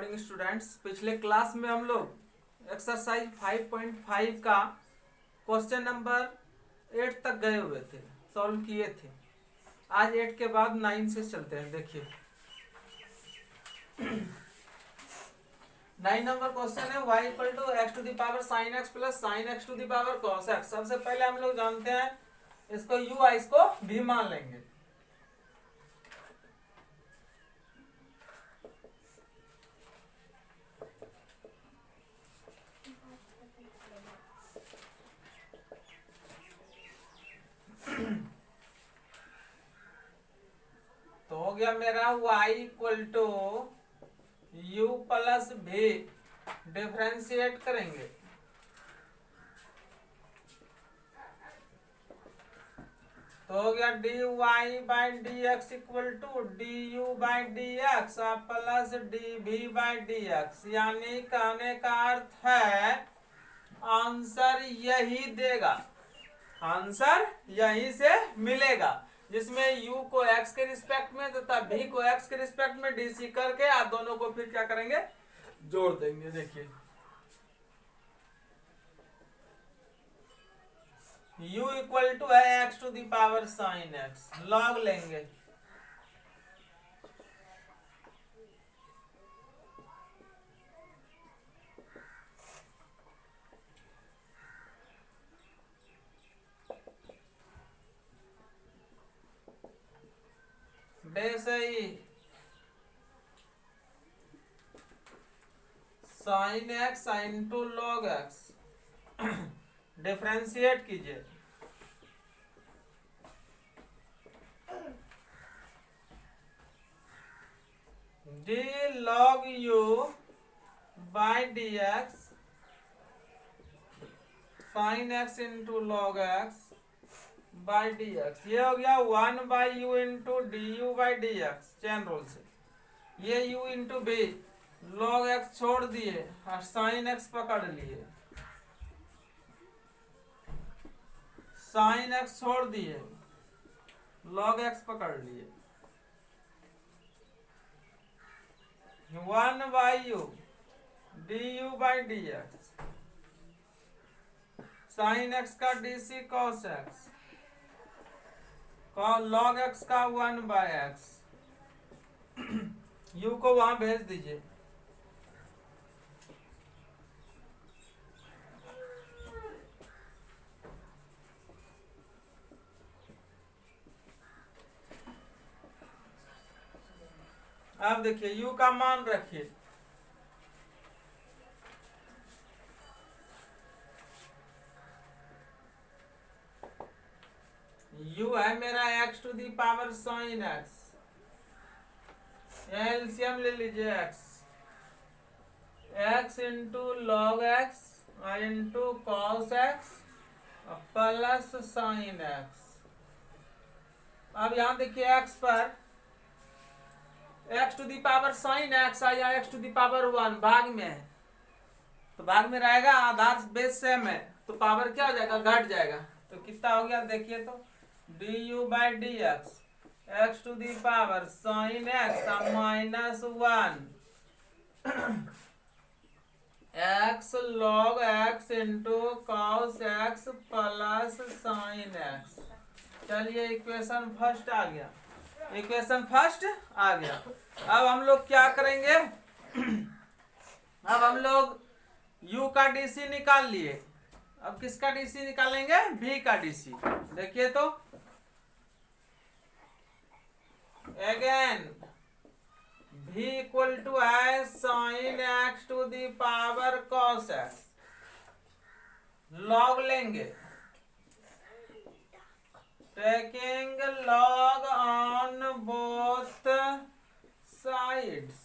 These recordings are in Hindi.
Morning students. पिछले क्लास में हम लोग एक्सरसाइज 5.5 का क्वेश्चन नंबर 8 तक गए हुए थे, सॉल्व किए थे। आज 8 के बाद 9 से चलते हैं। देखिए 9 नंबर क्वेश्चन है y equal to x to the power sine x plus sine x to the power cos x. सबसे पहले हम लोग जानते हैं इसको u, इसको v मान लेंगे। तो हो गया मेरा y equal to u plus v, differentiate करेंगे तो हो गया dy by d x equal to d u by d x plus d v by d x. यानी कहने का अर्थ है आंसर यही देगा, आंसर यही से मिलेगा, जिसमें u को x के रिस्पेक्ट में तथा v को x के रिस्पेक्ट में dc करके आप दोनों को फिर क्या करेंगे, जोड़ देंगे। देखिए u इक्वल टू है x to the power sine x, log लेंगे वैसे ही sine x into log x, differentiate कीजिए d log u by d x sine x into log x by d x. ये हो गया 1 by u into d u by d x chain rule से। ये u into B, log x छोड़ दिए और साइन एक्स पकड़ लिए, साइन एक्स छोड़ दिए लॉग एक्स पकड़ लिए। 1 by u d u by d x sine x का DC cos x, log x का 1 बाय एक्स। यू को वहां भेज दीजिए। अब देखिए u का मान रखिए, u है मेरा x to the power sine x, LCM ले लीजिए x into log x into cos x plus sine x. अब यहां देखिए x पर x to the power sine x या x टू दी पावर 1 भाग में है, तो भाग में रहेगा, आधार बेस सेम है तो पावर क्या हो जाएगा, घट जाएगा। तो कितना हो गया देखिए तो d u by d x x to the power sine x minus 1 x log x into cos x plus sine x. चलिए इक्वेशन फर्स्ट आ गया, इक्वेशन फर्स्ट आ गया। अब हम लोग क्या करेंगे, अब हम लोग u का डीसी निकाल लिए, अब किसका डीसी निकालेंगे, v का डीसी। देखिए तो अगेन v इक्वल टू है sine x to the power cos x, log लेंगे taking log on both sides,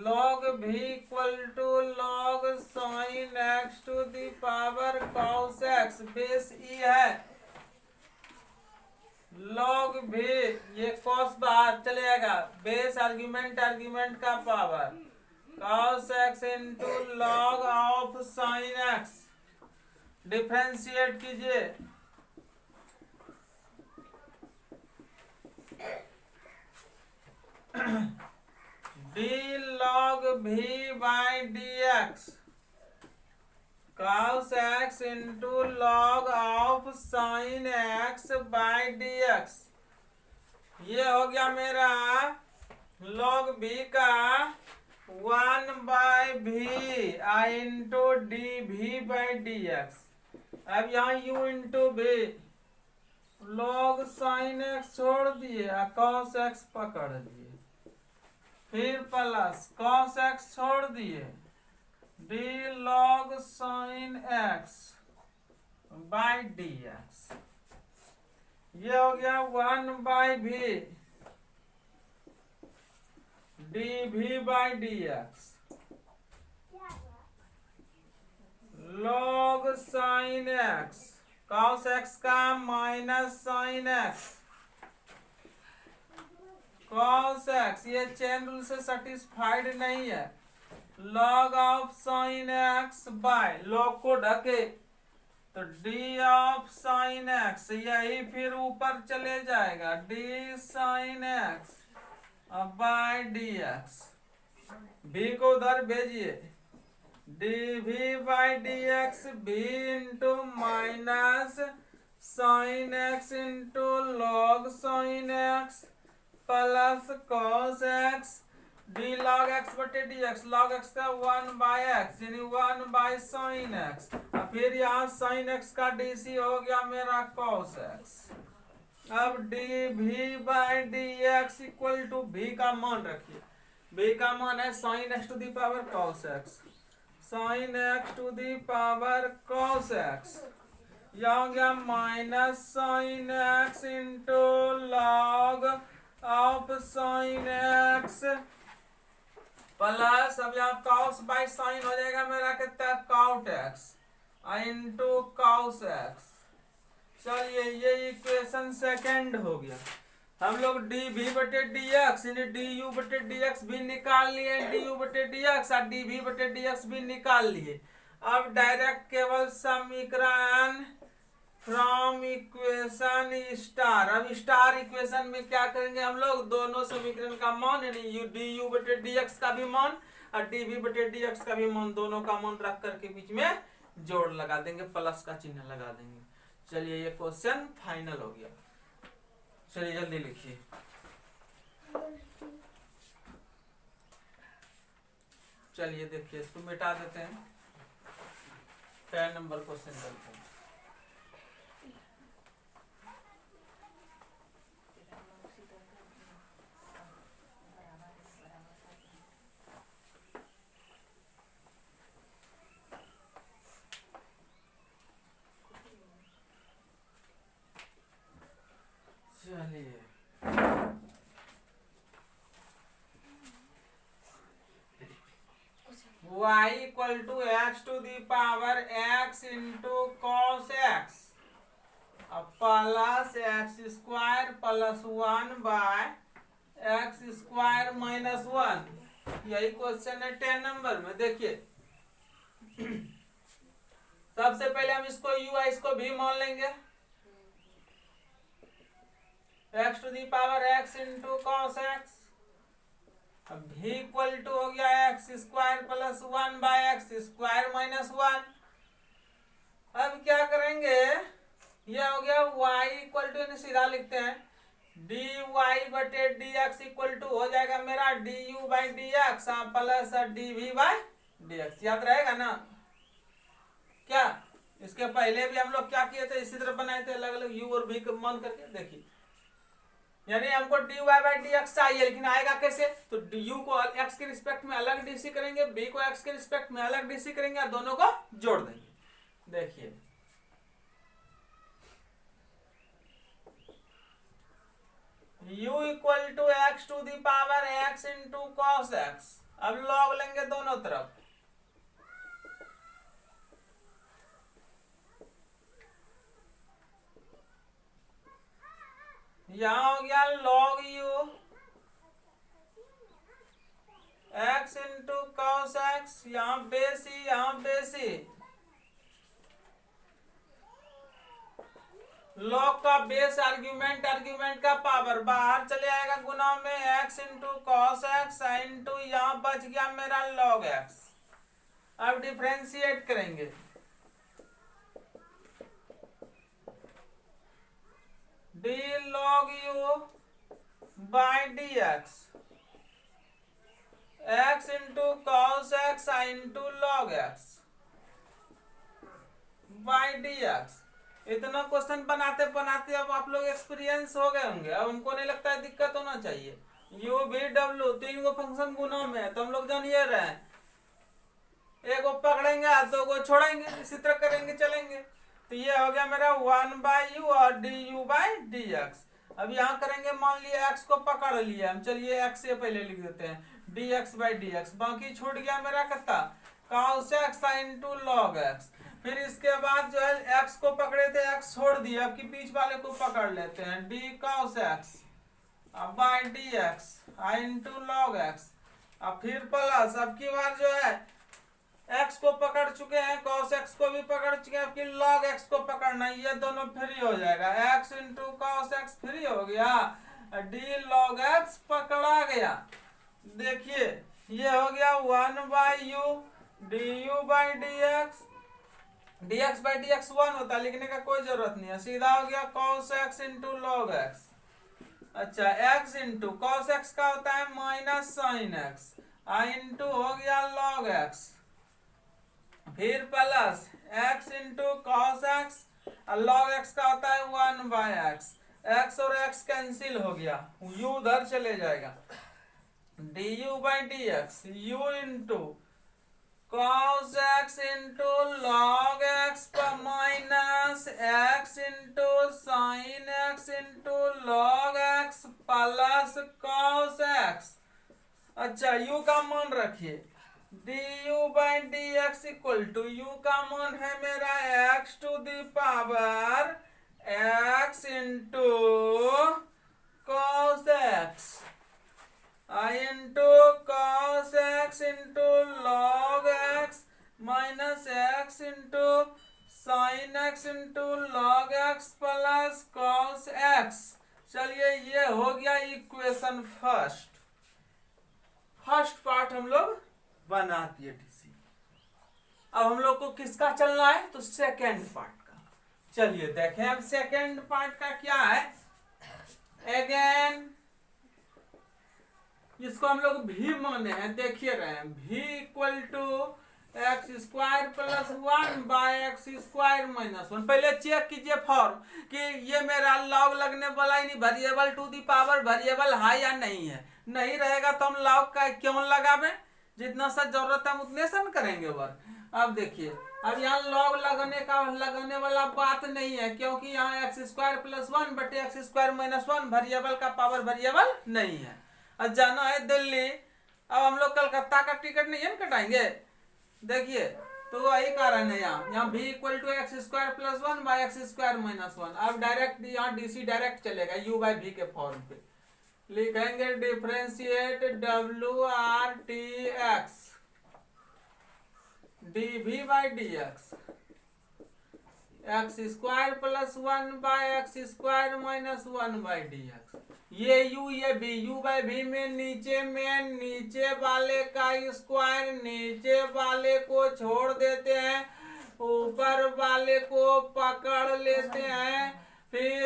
log v equal to log sine x to the power cos x, base e है, log v ये कॉस बाहर चलेगा, बेस आर्ग्यूमेंट आर्ग्यूमेंट का power cos x into log of sine x, differentiate कीजिए d cos x into log of sine x by d x. ये हो गया मेरा log b का 1/v I into D v by d x. अब यहाँ u इंटू भी log साइन x छोड़ दिए और cos x पकड़ लिए, फिर प्लस cos x छोड़ दिए d log sine x by d x. ये हो गया 1/v d v by d x log sine x cos x का minus sine x cos x, ये चेन रूल से सेटिस्फाइड नहीं है। log of sine x by log को ढके तो d ऑफ साइन x, यही फिर ऊपर चले जाएगा d sine x by d x. V को उधर भेजिए d v by d x v into minus sine x into log sine x plus cos x d log x बटे डी एक्स। लॉग एक्स का 1/x यानी 1/साइन एक्स, और फिर यहाँ साइन एक्स का डी सी हो गया मेरा कॉस एक्स। अब d v by d x equal to v का मान रखिए, भी का मान है sine x to the power cos x, sine x to the power cos x. यह हो गया minus sine x into log of sine x plus, अब यहाँ कॉस बाई साइन हो जाएगा मेरा कितना है cot x into cos x. चलिए ये इक्वेशन सेकंड हो गया। हम लोग डी भी बटे डी एक्स यानी डी यू बटे डी एक्स भी निकाल लिए, डी यू बटे डी एक्स और डी भी बटे डी एक्स भी निकाल लिए। अब डायरेक्ट केवल समीकरण फ्रॉम इक्वेशन स्टार। अब स्टार इक्वेशन में क्या करेंगे हम लोग, दोनों समीकरण का मान यानी डी यू बटे डी एक्स का भी मान और डी भी बटे डी एक्स का भी मान, दोनों का मान रख करके बीच में जोड़ लगा देंगे, प्लस का चिन्ह लगा देंगे। चलिए ये क्वेश्चन फाइनल हो गया। चलिए जल्दी लिखिए। चलिए देखिए इसको मिटा देते हैं, 10 नंबर क्वेश्चन करते हैं। चलिए y equal to x to the power x into cos x plus x square plus 1/x square minus 1। यही क्वेश्चन है 10 नंबर में। देखिए सबसे पहले हम इसको u इसको भी मान लेंगे, x to the power x into cos x. अब भी इक्वल टू हो गया x square plus 1/x square minus 1। अब क्या करेंगे, ये हो गया y इक्वल टू, सीधा लिखते हैं डी वाई बटे डी एक्स इक्वल टू हो जाएगा मेरा d u by d x plus d v by d x. याद रहेगा ना क्या? इसके पहले भी हम लोग क्या किए थे, इसी तरह बनाए थे अलग अलग u और v को मान करके। देखिए यानी हमको d y by d x चाहिए, लेकिन आएगा कैसे, तो u को x के रिस्पेक्ट में अलग डीसी करेंगे, b को x के रिस्पेक्ट में अलग डीसी करेंगे और दोनों को जोड़ देंगे। देखिए u equal to x to the power x into cos x. अब लॉग लेंगे दोनों तरफ, यहां हो गया log u x into cos x, यहां बेसी यहां बेसी। लॉग का बेस आर्ग्यूमेंट, आर्ग्यूमेंट का पावर बाहर चले आएगा गुना में x into cos x into यहाँ बच गया मेरा लॉग x। अब डिफरेंशिएट करेंगे d log u by d x, x into cos x into log x by d x. इतना क्वेश्चन बनाते बनाते अब आप लोग एक्सपीरियंस हो गए होंगे, अब हमको नहीं लगता है दिक्कत होना चाहिए। यू वी डब्ल्यू तीन गो फंक्शन गुणों में है, तो हम लोग जान ये रहे हैं, एक को पकड़ेंगे दो को छोड़ेंगे, इसी तरह करेंगे चलेंगे। तो ये हो गया मेरा 1/u और du बाई डी एक्स। अब यहाँ करेंगे, मान लिया x को पकड़ लिया हम, चलिए x से पहले लिख देते हैं dx बाई डी एक्स, बाकी छूट गया मेरा कितना cos x into log x. फिर इसके बाद जो है x को पकड़े थे, x छोड़ दिया, अब की बीच वाले को पकड़ लेते हैं d cos x by d x into log x. अब फिर प्लस, अब की बार जो है x को पकड़ चुके हैं, cos x को भी पकड़ चुके हैं, फिर log x को पकड़ना, ये दोनों फ्री हो जाएगा, x into cos x free हो गया, d log x पकड़ा गया। देखिए ये हो गया 1/u du by d x, dx by d x 1 होता है, लिखने का कोई जरूरत नहीं है, सीधा हो गया cos x into log x. अच्छा x इंटू cos x का होता है माइनस साइन x इंटू हो गया log x, फिर plus x into cos x, log x का होता है 1/x, x और x कैंसिल हो गया, u उधर चले जाएगा, du by d x, u into cos x into log x minus x into sine x into log x plus cos x. अच्छा u का मान रखिए, du by d x equal to, u का मान है मेरा x to the power x into cos x into cos x into log x minus x into sine x into log x plus cos x. चलिए ये हो गया इक्वेशन फर्स्ट पार्ट हम लोग बना दिए डीसी। अब हम लोग को किसका चलना है, तो सेकेंड पार्ट का। चलिए देखें अब सेकेंड पार्ट का क्या है। अगेन जिसको हम लोग भी माने हैं, देखिए रहे हैं v equal to x square plus 1/x² minus 1। पहले चेक कीजिए फॉर्म कि ये मेरा लॉग लगने वाला ही नहीं, variable to the power variable है या नहीं है। नहीं रहेगा तो हम लॉग का क्यों लगावे, जितना सा जरूरत है हम उतने सा करेंगे वर्क। अब देखिए अब यहाँ लॉग लगने वाला बात नहीं है, क्योंकि यहाँ x² plus 1/x² minus 1 variable का पावर वेरिएबल नहीं है। अब जाना है दिल्ली, अब हम लोग कलकत्ता का टिकट नहीं है कटाएंगे। देखिए तो वही कारण है, यहाँ v equal to x² plus 1/x² minus 1। अब डायरेक्ट यहाँ डीसी डायरेक्ट चलेगा u बाई v के फॉर्म पे। लिखेंगे differentiate WRTX dv by d x, x² plus 1/x² minus 1/dx। ये u ये v, u बाई v में नीचे वाले का स्क्वायर, नीचे वाले को छोड़ देते हैं, ऊपर वाले को पकड़ लेते हैं, फिर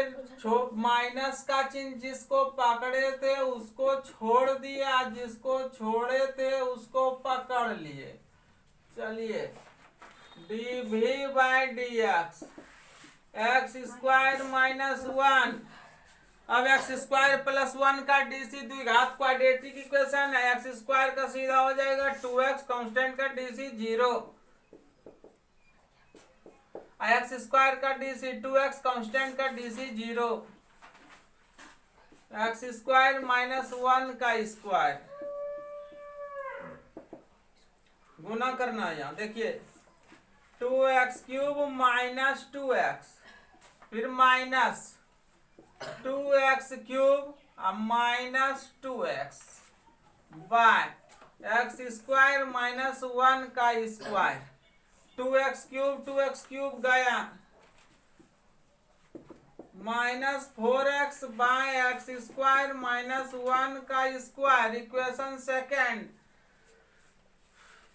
माइनस का चिन्ह जिसको पकड़े थे उसको छोड़ दिया, जिसको छोड़े थे उसको पकड़ लिए। चलिए dv by d x, x² minus 1, अब x² प्लस 1 का डीसी द्विघात क्वाड्रेटिक इक्वेशन है, x² का सीधा हो जाएगा 2x, कांस्टेंट का डीसी 0, x² का डीसी 2x, कांस्टेंट का डीसी 0, x² माइनस 1 का स्क्वायर गुना करना है। यहाँ देखिए 2x³ माइनस 2x, फिर minus 2x³ minus 2x bye x² minus 1 का स्क्वायर, 2x³ गया, minus 4x bye x² minus 1 का square. Equation second.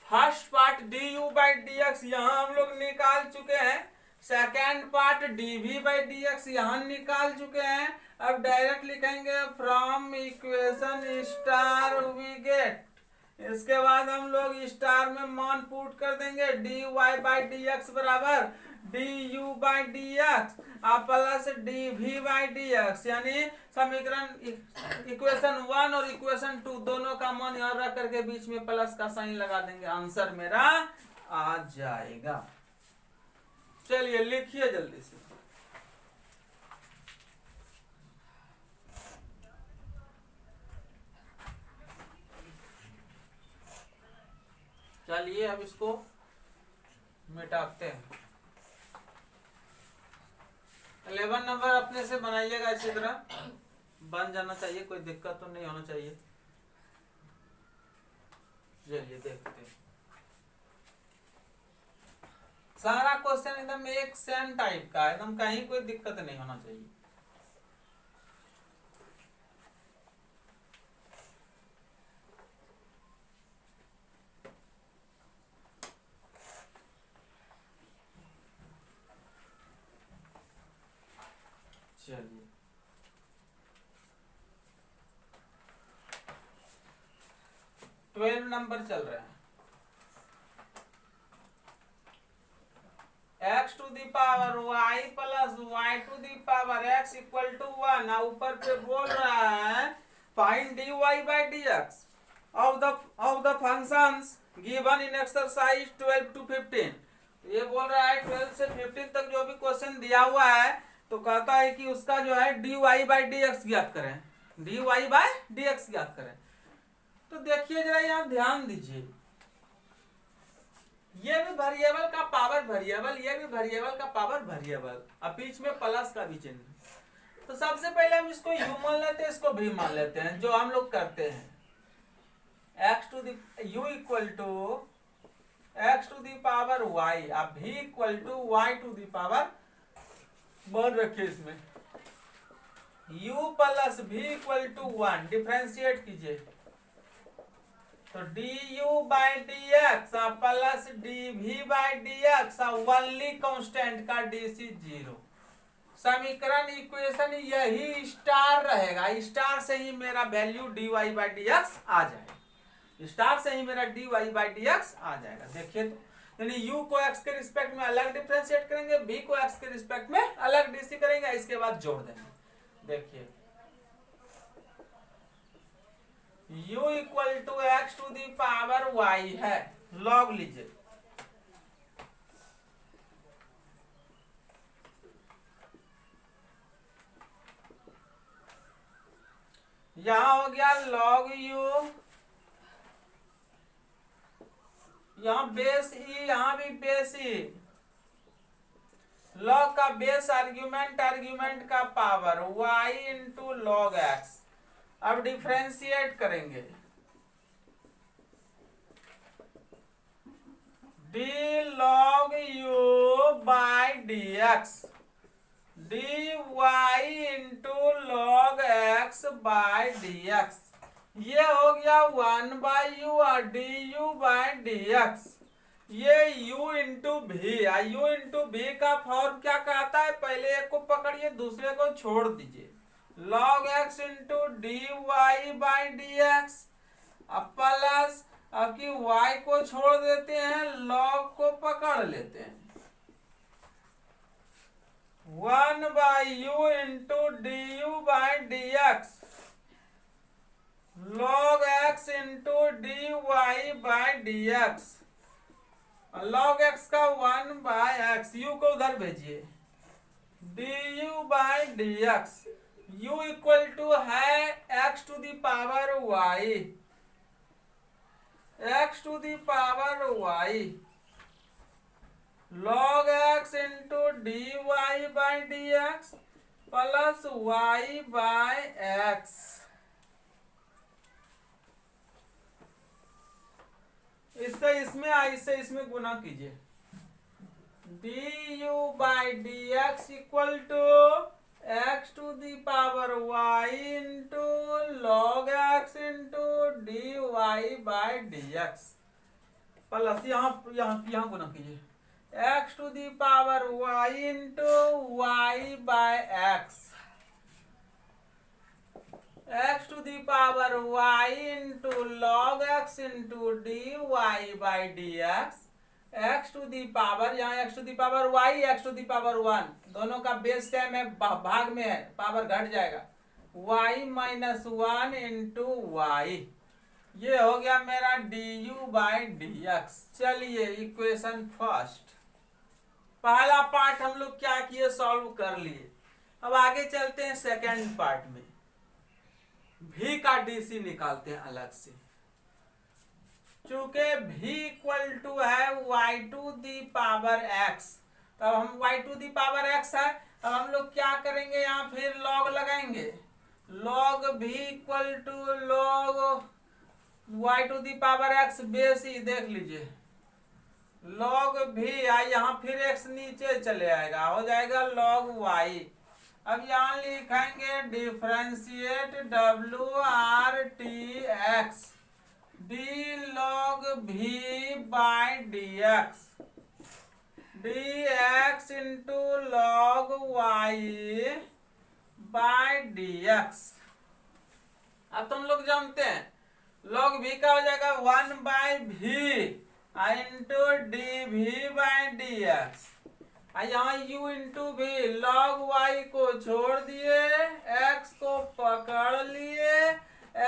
First part du by d x यहाँ हम लोग निकाल चुके हैं, सेकेंड पार्ट dv/dx यहाँ निकाल चुके हैं। अब डायरेक्ट लिखेंगे from equation star we get, इसके बाद हम लोग स्टार में मान पुट कर देंगे dy/dx बराबर du/dx प्लस dv/dx, यानी समीकरण इक्वेशन 1 और इक्वेशन 2 दोनों का मान यहाँ रख करके बीच में प्लस का साइन लगा देंगे, आंसर मेरा आ जाएगा। चलिए लिखिए जल्दी से। चलिए अब इसको मिटाते हैं। 11 नंबर अपने से बनाइएगा, इसी तरह बन जाना चाहिए, कोई दिक्कत तो नहीं होना चाहिए। चलिए देखते हैं। सारा क्वेश्चन एकदम एक सेम टाइप का, एकदम कहीं कोई दिक्कत नहीं होना चाहिए। चलिए 12 नंबर चल रहा है। x to the power y plus y to the power x equal to 1। ऊपर पे बोल रहा है find dy/dx of the functions given in exercise 12 to 15। ये बोल रहा है 12 से 15 तक जो भी क्वेश्चन दिया हुआ है, तो कहता है कि उसका जो है dy/dx ज्ञात करें, dy/dx ज्ञात करें। तो देखिए जरा यहाँ ध्यान दीजिए, ये भी वेरिएबल का पावर वेरिएबल, ये भी वेरिएबल का पावर वेरिएबल, अब बीच में प्लस का भी चिन्ह। तो सबसे पहले हम इसको u मान लेते हैं, इसको v मान लेते हैं, जो हम लोग करते हैं। x to the u equal to x to the power y, अब v equal to y to the power, मान रखिए इसमें u plus v equal to 1, differentiate कीजिए तो du/dx plus dv/dx only constant का dc 0। समीकरण इक्वेशन यही स्टार रहेगा, स्टार से ही मेरा वैल्यू dy/dx आ जाएगा, स्टार से ही मेरा dy/dx आ जाएगा। देखिए तो यानी u को x के रिस्पेक्ट में अलग डिफरेंशिएट करेंगे, v को x के रिस्पेक्ट में अलग dc करेंगे, इसके बाद जोड़ देंगे। देखिए u equal to x to the power y है, लॉग लीजिए। यहां हो गया लॉग u, यहां बेस e, यहां भी बेस e, लॉग का बेस आर्ग्यूमेंट का power y into log x। अब डिफरेंशिएट करेंगे d log u/dx dy into log x/dx। ये हो गया 1/u और du/dx। ये u into v, u into v का फॉर्म क्या कहता है, पहले एक को पकड़िए दूसरे को छोड़ दीजिए, log x into dy/dx plus अब की y को छोड़ देते हैं, log को पकड़ लेते हैं 1/u into du/dx log x into dy/dx। log x का 1/x, u को उधर भेजिए du/dx। u इक्वल टू है x to the power y, x to the power y log x into dy/dx plus y/x। इससे इसमें गुना कीजिए, du/dx equal to x to the power y into log x into dy/dx plus यहाँ गुना कीजिए, x to the power y into y by x, x to the power y into log x into d y by d x, x to the power, यहाँ x to the power y, x to the power one, दोनों का बेस सेम है, भाग में है, पावर घट जाएगा, y minus one into y, ये हो गया मेरा d u by d x. चलिए इक्वेशन फर्स्ट, पहला पार्ट हम लोग क्या किए, सॉल्व कर लिए। अब आगे चलते हैं सेकेंड पार्ट में, v का डीसी निकालते हैं अलग से। चूंकि v इक्वल टू है y to the power x, तब हम y to the power x है, अब हम लोग क्या करेंगे, यहाँ फिर log लगाएंगे, log v equal to log y to the power x base ही, देख लीजिए log v, यहाँ फिर x नीचे चले आएगा, हो जाएगा log y। अब यहाँ लिखेंगे differentiate W R T x d log v by d x, d x into log y by d x. अब तुम लोग जानते हैं लॉग भी का हो जाएगा 1 बाय भी into D v by d x, यहाँ u इंटू भी, लॉग y को छोड़ दिए, x को पकड़ लिए,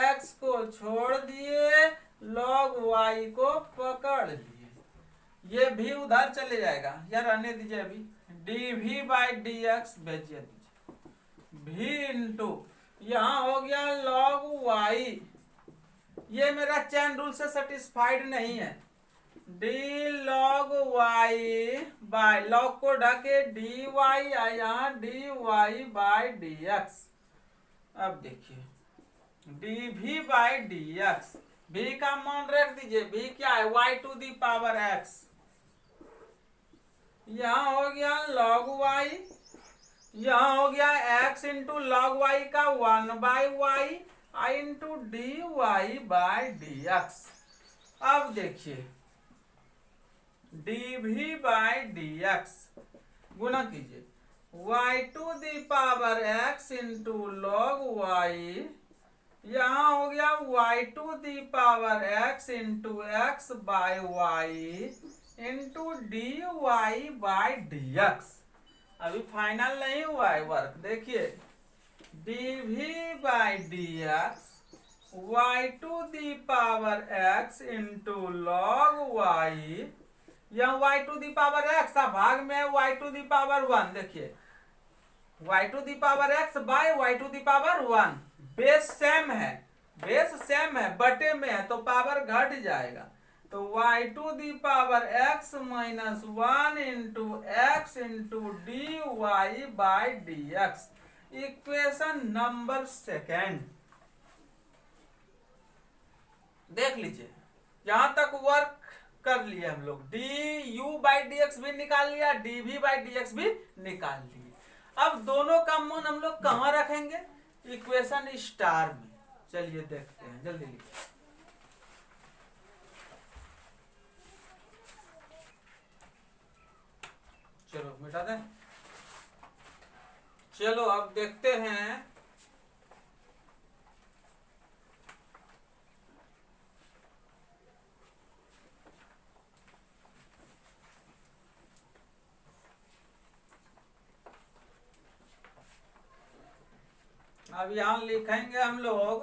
x को छोड़ दिए, लॉग y को पकड़ लिए, ये भी उधर चले जाएगा, या रहने दीजिए अभी, D v by d x भेजिए दीजिए, भी इंटू यहाँ हो गया लॉग y, ये मेरा चैन रूल से सेटिस्फाइड नहीं है, d log y by, log को ढके डी वाई, यहाँ d y by d x. अब देखिए d v by d x, भी का मान रख दीजिए, भी क्या है y to the power x, यहाँ हो गया लॉग वाई, यहाँ हो गया एक्स इंटू लॉग वाई का 1 by y I into d y by d x. अब देखिए d v by d x गुना कीजिए, y to the power x into log y, यहाँ हो गया y to the power x into x by y into d y by d x. अभी फाइनल नहीं हुआ है वर्क, देखिए d v by d x y to the power x into log y, यह y to the power x, भाग में y टू दी पावर 1, देखिए y to the power x by y to the power 1, base same है, बेस सेम है, बटे में है तो पावर घट जाएगा, तो y to the power x minus 1 into x into d y by d x. Equation number second, देख लीजिए यहां तक वर्क कर लिया हम लोग, d u by d x भी निकाल लिया, D v by d x भी निकाल लिए। अब दोनों का मान हम लोग कहाँ रखेंगे, इक्वेशन स्टार में। चलिए देखते हैं, जल्दी लिखिए, चलो मिटा दें। चलो अब देखते हैं, अब यहां लिखेंगे हम लोग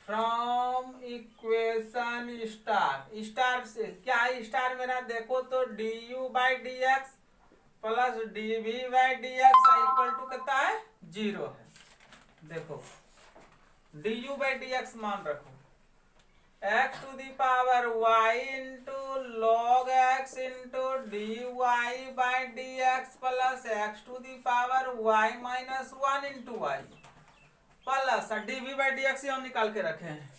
फ्रॉम इक्वेशन स्टार, स्टार से क्या है, स्टार मेरा देखो तो d u by d x plus d v by d x equal to कितना है, 0 है। देखो d u by d x मान रखो, x to the power y into log x into d y by d x plus x to the power y minus 1 into y plus d v by d x यहाँ निकाल के रखे हैं,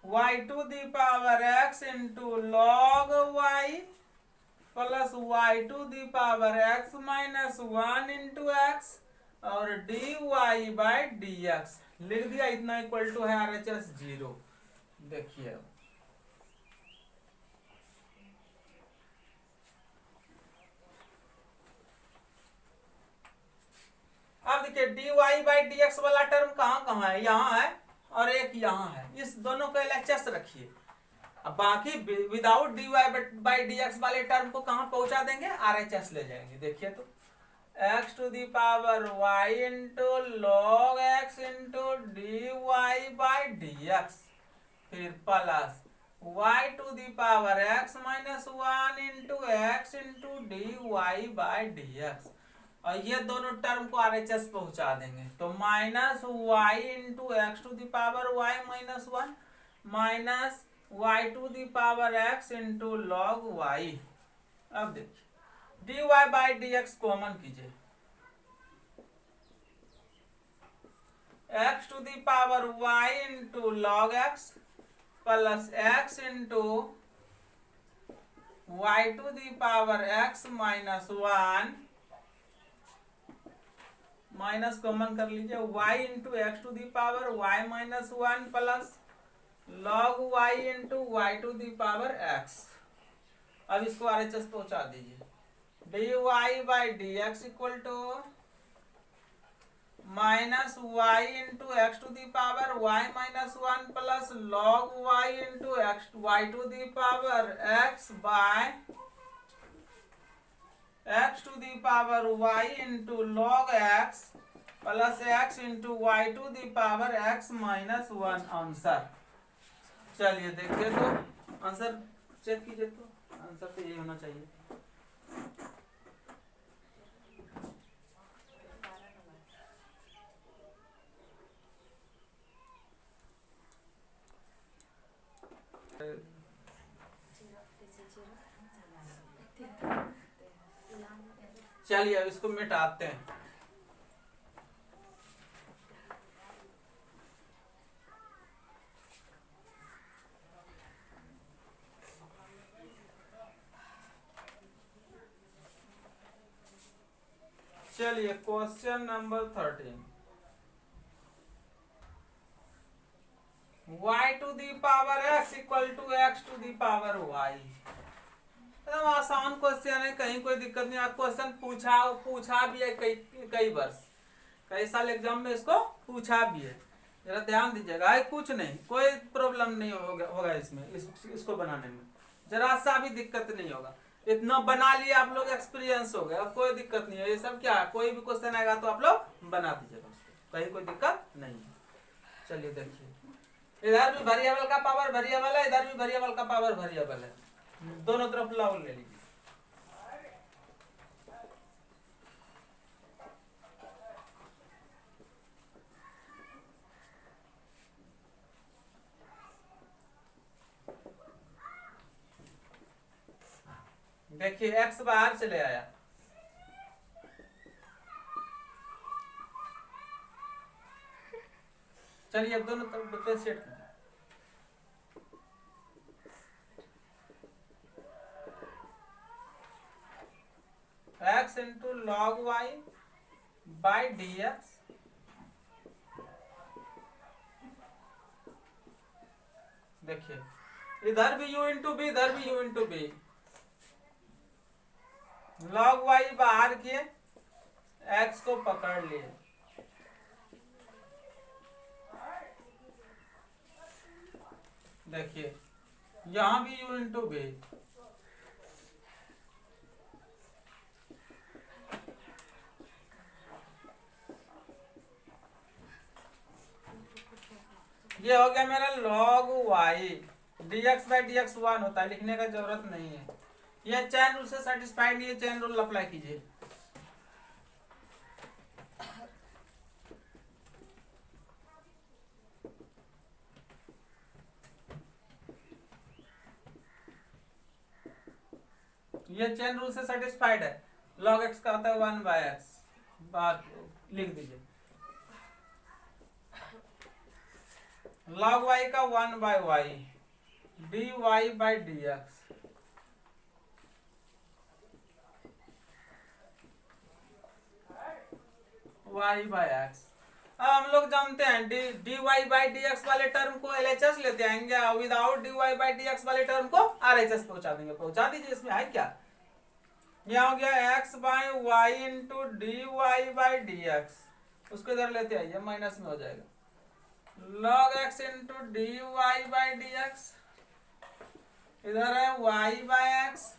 y to the power x into log y plus y to the power x minus 1 into x और dy बाई डी एक्स लिख दिया, इतना इक्वल टू है RHS 0। देखिए अब देखिए dy बाई dx वाला टर्म कहाँ कहाँ है, यहाँ है और एक यहाँ है, इस दोनों को LHS रखिए। अब बाकी विदाउट dy बाई dx वाले टर्म को कहाँ पहुंचा देंगे, RHS ले जाएंगे। देखिए तो x to the power y into log x into dy by dx, फिर plus y to the power x minus 1 into x into dy by dx, और ये दोनों टर्म को RHS पहुंचा देंगे। तो minus y into x to the power y minus 1 minus y to the power x into log y. अब देखिए dy बाई dx कॉमन कीजिए, x to the power y into log x plus x into y to the power x minus 1 minus common कर लीजिए, y into x to the power y minus 1 plus log y into y to the power x। अब इसको RHS पहुंचा दीजिए, dy by dx equal to minus y into x to the power y minus 1 plus log y into x y to the power x by x to the power y into log x plus x into y to the power x minus 1 answer. चलिए देखिए तो आंसर चेक कीजिए, तो आंसर तो ये होना चाहिए। चलिए अब इसको मिटाते हैं। चलिए question number 13, y to the power x equal to x to the power y। एकदम आसान क्वेश्चन है, कहीं कोई दिक्कत नहीं। आप क्वेश्चन पूछा भी है कई वर्ष, कई साल एग्जाम में इसको पूछा भी है। जरा ध्यान दीजिएगा, कुछ नहीं, कोई प्रॉब्लम नहीं होगा इसमें, इसको बनाने में जरा सा भी दिक्कत नहीं होगा। इतना बना लिया आप लोग, एक्सपीरियंस हो गया, अब कोई दिक्कत नहीं है। ये सब क्या है, कोई भी क्वेश्चन आएगा तो आप लोग बना दीजिएगा उसको, कहीं कोई दिक्कत नहीं है। चलिए देखिए, इधर भी वेरिएबल का पावर वेरिएबल है, इधर भी वेरिएबल का पावर वेरिएबल है, दोनों तरफ लॉग ले लीजिए। देखिए x बाहर चले आया, चलिए अब दोनों तरफ डिफरेंशिएट कीजिए। x into log y by d x देखिए इधर भी u इंटू बी, इधर भी u into B, log y बाहर किए, x को पकड़ लिए, देखिए यहां भी u इंटू बी, ये हो गया मेरा log y। dx by d x 1 होता है, लिखने का जरूरत नहीं है। यह चैन रूल से सेटिस्फाइड नहीं है, चैन रूल अप्लाई कीजिए। ये चैन रूल से सेटिस्फाइड है, log x का होता है 1 बाय एक्स, बात लिख दीजिए। log y का 1 by y, dy by d x, y by x. अब हम लोग जानते हैं d y by d x वाले टर्म को LHS लेते आएंगे, without d y by d x वाले टर्म को RHS पहुंचा देंगे। पहुंचा दीजिए, इसमें है क्या। यह हो गया x by y into d y by d x, उसको इधर लेते आइए, माइनस में हो जाएगा log x into d y by d x, इधर है y बाई एक्स,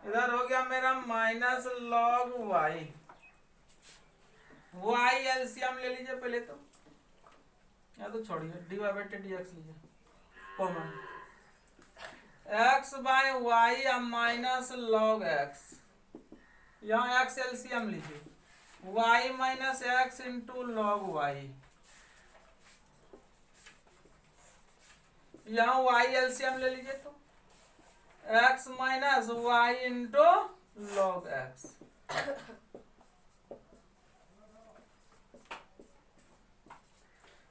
इधर हो गया मेरा minus log y। y LCM ले लीजिए पहले तो, या तो छोड़िए, d y by d x लीजिए common, x by y minus log x, यहाँ x एलसीएम लीजिए, y minus x into log y, यहाँ y एलसीएम ले लीजिए तो x minus y into log x।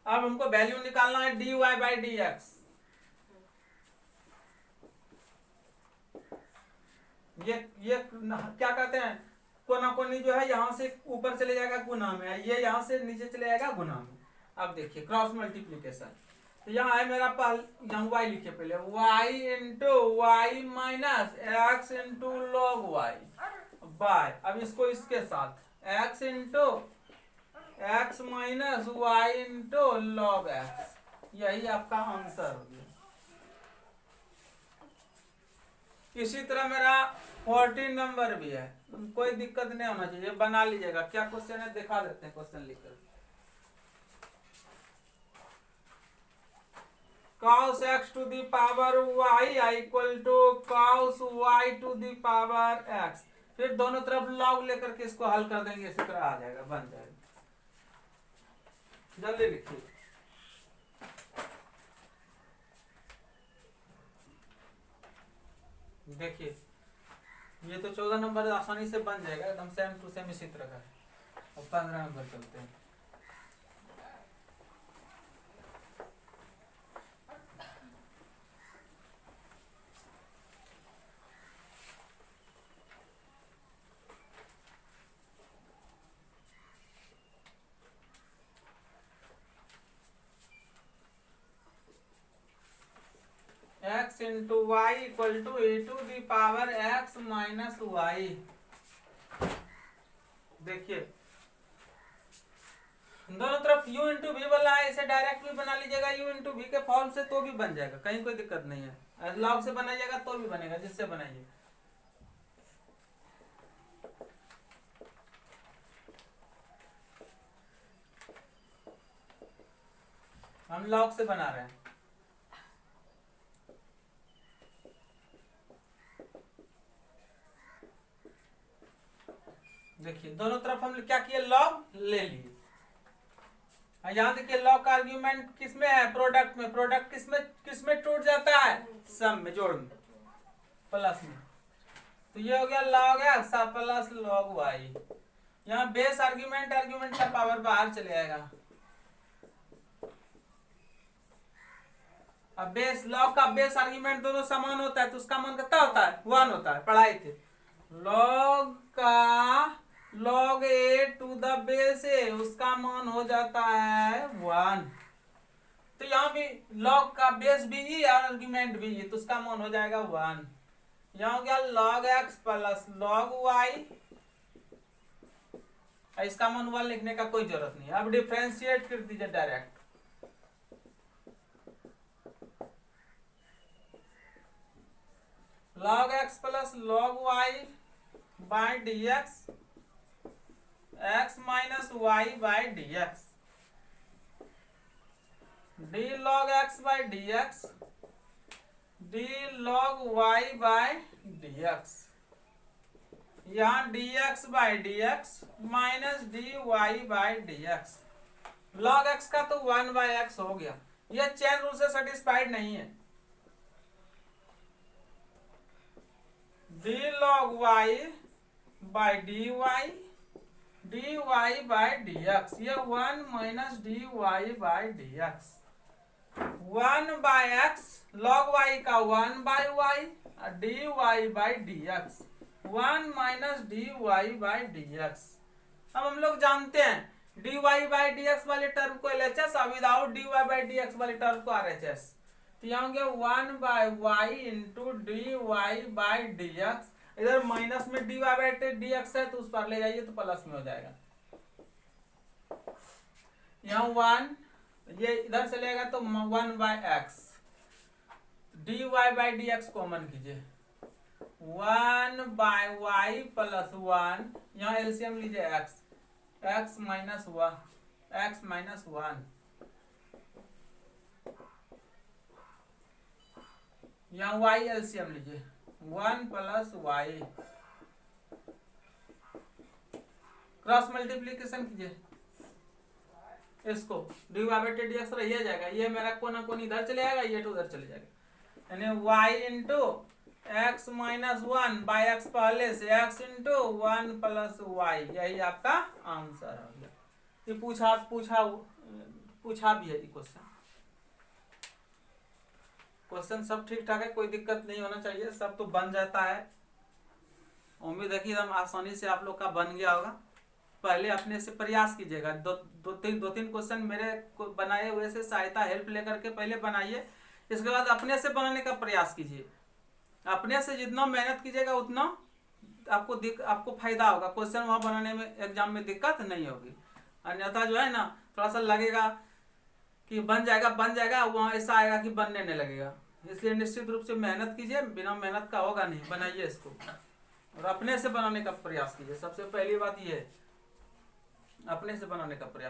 अब हमको वैल्यू निकालना है d y by d x. ये क्या कहते हैं, कोना कोनी जो है यहाँ से ऊपर चले जाएगा गुना में, ये यहाँ से नीचे चले जाएगा गुना में। अब देखिए क्रॉस मल्टीप्लीकेशन, तो यहाँ है मेरा यहाँ y लिखे पहले, y into y minus x into log y by, अब इसको इसके साथ x into x minus y into log x, यही आपका आंसर हो गया। इसी तरह मेरा 14 नंबर भी है, कोई दिक्कत नहीं होना चाहिए, बना लीजिएगा। क्या क्वेश्चन है दिखा देते हैं क्वेश्चन लिखकर, cos x to the power y equal to cos y to the power x, फिर दोनों तरफ log लेकर के इसको हल कर देंगे, इसी तरह आ जाएगा, बन जाएगा। जल्दी लिखिए, देखिए ये तो 14 नंबर आसानी से बन जाएगा, एकदम सेम टू सेम इसी तरह का। अब 15 नंबर चलते हैं। x into y equal to a to the power x minus y. देखिए दोनों तरफ u इंटू वी वाला है, इसे डायरेक्ट भी बना लीजिएगा u इंटू वी के फॉर्म से, तो भी बन जाएगा, कहीं कोई दिक्कत नहीं है। लॉग से बनाइएगा तो भी बनेगा, जिससे बनाइए। हम लॉग से बना रहे हैं। देखिए दोनों तरफ हम क्या किए, लॉग ले लिए। यहाँ देखिए लॉग का आर्ग्यूमेंट किसमें है, प्रोडक्ट में। प्रोडक्ट किसमें टूट जाता है, सम में, जोड़ में, प्लस में। तो ये हो गया log x plus log y। यहाँ बेस आर्ग्यूमेंट का पावर बाहर चले आएगा। अब बेस लॉग का बेस आर्ग्यूमेंट दोनों समान होता है, तो उसका मान कितना होता है, 1 होता है, पढ़ाई थे। लॉग का log a to the base a, उसका मान हो जाता है 1। तो यहाँ भी log का बेस भी ही और आर्ग्यूमेंट भी ही, तो उसका मान हो जाएगा 1। यहाँ हो गया log x plus log y, इसका मान 1 लिखने का कोई जरूरत नहीं है। अब डिफरेंशिएट कर दीजिए direct. log x plus log y by d x minus y by d x, d log x by d x, d log y by d x. यहाँ d x by d x minus d y by d x. Log x का तो 1 बाय एक्स हो गया, यह चेन रूल से सेटिस्फाइड नहीं है। D log y by d y, d y by d x, ये 1 minus d y by d x. 1 by x, log y का 1 by y, d y by d x, 1 minus d y by d x. अब हम लोग जानते हैं dy बाई डी एक्स वाले टर्म को LHS और without dy by d x वाले टर्म को RHS। तो यहाँ होंगे 1 by y into d y by d x, इधर माइनस में dy बाई डी एक्स है तो उस पर ले जाइए तो प्लस में हो जाएगा। यहाँ 1 ये इधर से लेगा तो 1 by x, d y by d x common कीजिए, 1 बाई वाई प्लस 1, यहाँ एलसीएम लीजिए एक्स, एक्स माइनस 1, यहाँ वाई एलसीएम लीजिए 1 प्लस वाई, क्रॉस मल्टीप्लीकेशन कीजिए इसको, d y by d x रह जाएगा, ये मेरा कोना कोनी इधर चले जाएगा, ये तो उधर चले जाएगा, यानी y into x minus 1 by x पहले से, एक्स इंटू 1 प्लस वाई, यही आपका आंसर हो गया। ये पूछा भी है क्वेश्चन सब ठीक ठाक है, कोई दिक्कत नहीं होना चाहिए, सब तो बन जाता है। उम्मीद है कि एकदम आसानी से आप लोग का बन गया होगा। पहले अपने से प्रयास कीजिएगा, दो तीन क्वेश्चन मेरे बनाए हुए से सहायता हेल्प लेकर के पहले बनाइए, इसके बाद अपने से बनाने का प्रयास कीजिए। अपने से जितना मेहनत कीजिएगा उतना आपको फायदा होगा, क्वेश्चन वहाँ बनाने में एग्जाम में दिक्कत नहीं होगी। अन्यथा जो है ना थोड़ा सा लगेगा कि बन जाएगा, वहाँ ऐसा आएगा कि बनने नहीं लगेगा। इसलिए निश्चित रूप से मेहनत कीजिए, बिना मेहनत का होगा नहीं, बनाइए इसको और अपने से बनाने का प्रयास कीजिए। सबसे पहली बात ये है, अपने से बनाने का प्रयास।